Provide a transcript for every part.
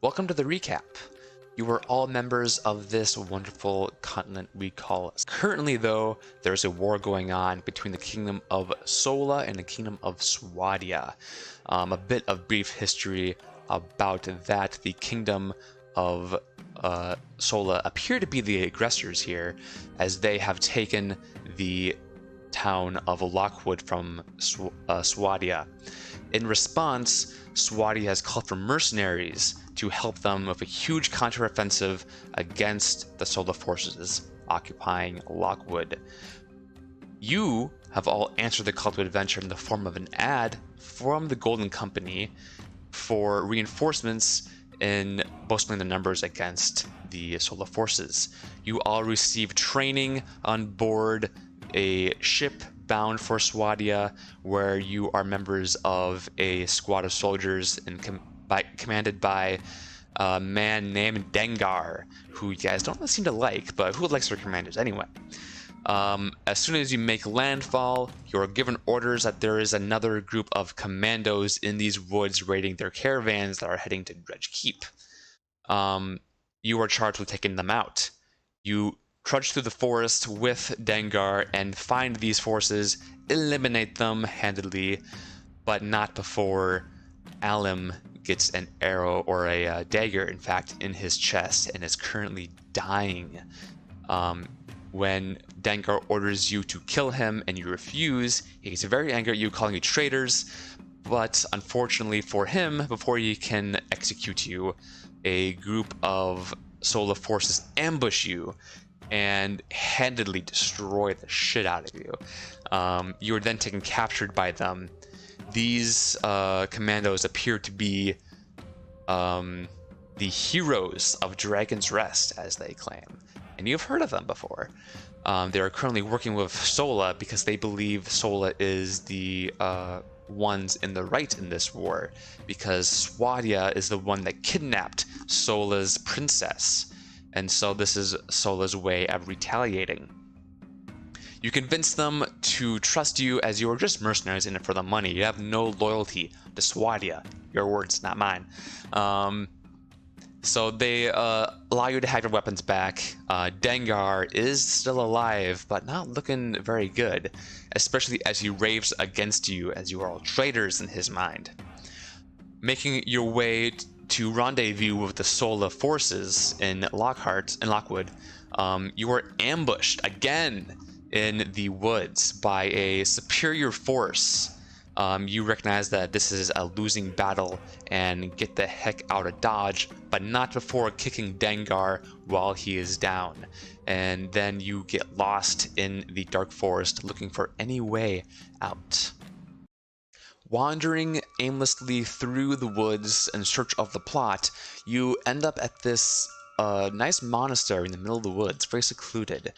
Welcome to the recap. You are all members of this wonderful continent we call us. Currently, though, there's a war going on between the Kingdom of Sola and the Kingdom of Swadia. A bit of brief history about that. The Kingdom of Sola appear to be the aggressors here, as they have taken the town of Lockwood from Swadia. In response, Swadia has called for mercenaries to help them with a huge counteroffensive against the Sola forces occupying Lockwood. You have all answered the call to adventure in the form of an ad from the Golden Company for reinforcements in bolstering the numbers against the Sola forces. You all receive training on board a ship bound for Swadia, where you are members of a squad of soldiers commanded by a man named Dengar, who you guys don't really seem to like, but who likes their commanders anyway. As soon as you make landfall, you're given orders that there is another group of commandos in these woods raiding their caravans that are heading to Dredge Keep. You are charged with taking them out. You trudge through the forest with Dengar and find these forces, eliminate them handedly, but not before Alim gets an arrow, or a dagger, in fact, in his chest and is currently dying. When Dengar orders you to kill him and you refuse, he gets very angry at you, calling you traitors, but unfortunately for him, before he can execute you, a group of Sola forces ambush you and handedly destroy the shit out of you. You are then taken captured by them. These commandos appear to be the heroes of Dragon's Rest, as they claim, and you've heard of them before. They are currently working with Sola because they believe Sola is the ones in the right in this war, because Swadia is the one that kidnapped Sola's princess. And so this is Sola's way of retaliating. You convince them to trust you, as you are just mercenaries in it for the money. You have no loyalty to Swadia. Your words, not mine. So they allow you to have your weapons back. Dengar is still alive, but not looking very good, especially as he raves against you, as you are all traitors in his mind. Making your way to rendezvous with the Sola forces in Lockwood, you are ambushed again in the woods by a superior force. You recognize that this is a losing battle and get the heck out of Dodge, but not before kicking Dengar while he is down. And then you get lost in the dark forest looking for any way out. Wandering aimlessly through the woods in search of the plot, you end up at this nice monastery in the middle of the woods, very secluded.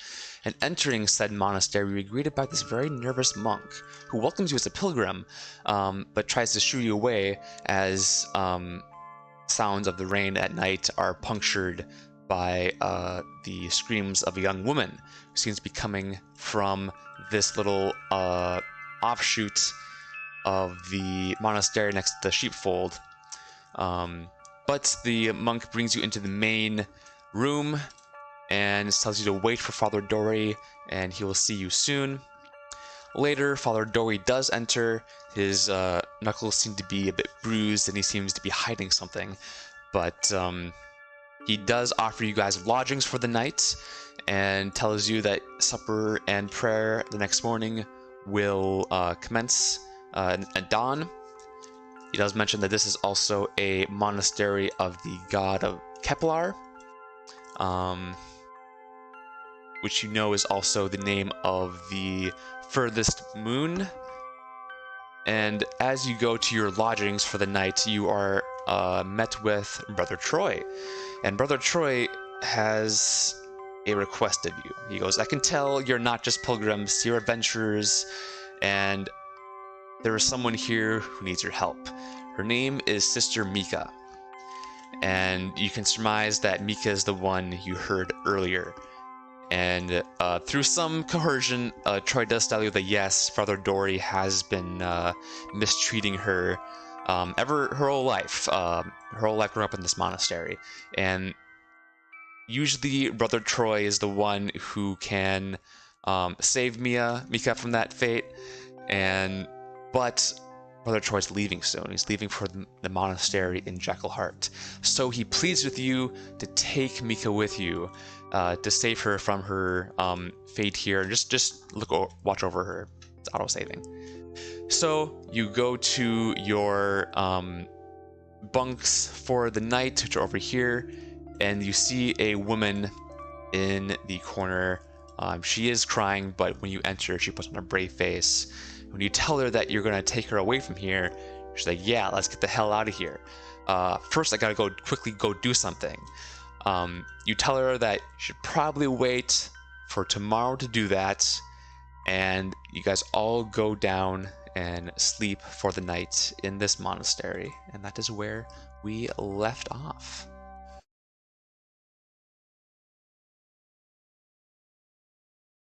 And entering said monastery, you're greeted by this very nervous monk, who welcomes you as a pilgrim, but tries to shoo you away as sounds of the rain at night are punctured by the screams of a young woman, who seems to be coming from this little offshoot of the monastery next to the sheepfold. But the monk brings you into the main room and tells you to wait for Father Dory, and he will see you soon. Later, Father Dory does enter. His knuckles seem to be a bit bruised, and he seems to be hiding something. But he does offer you guys lodgings for the night, and tells you that supper and prayer the next morning will commence at dawn. He does mention that this is also a monastery of the god of Kepler, which you know is also the name of the furthest moon. And as you go to your lodgings for the night, you are met with Brother Troy. And Brother Troy has a request of you. He goes, "I can tell you're not just pilgrims, you're adventurers, and there is someone here who needs your help. Her name is Sister Mika." And you can surmise that Mika is the one you heard earlier. And through some coercion, Troy does tell you that yes, Father Dory has been mistreating her ever her whole life. Her whole life grew up in this monastery, and usually Brother Troy is the one who can save Mika from that fate, but Brother Troy's leaving soon. He's leaving for the monastery in Jekyllheart. So he pleads with you to take Mika with you to save her from her fate here. Just watch over her. It's auto-saving. So you go to your bunks for the night, which are over here, and you see a woman in the corner. She is crying, but when you enter, she puts on a brave face. When you tell her that you're going to take her away from here, she's like, yeah, let's get the hell out of here. First, I got to quickly go do something. You tell her that you should probably wait for tomorrow to do that, and you guys all go down and sleep for the night in this monastery. And that is where we left off.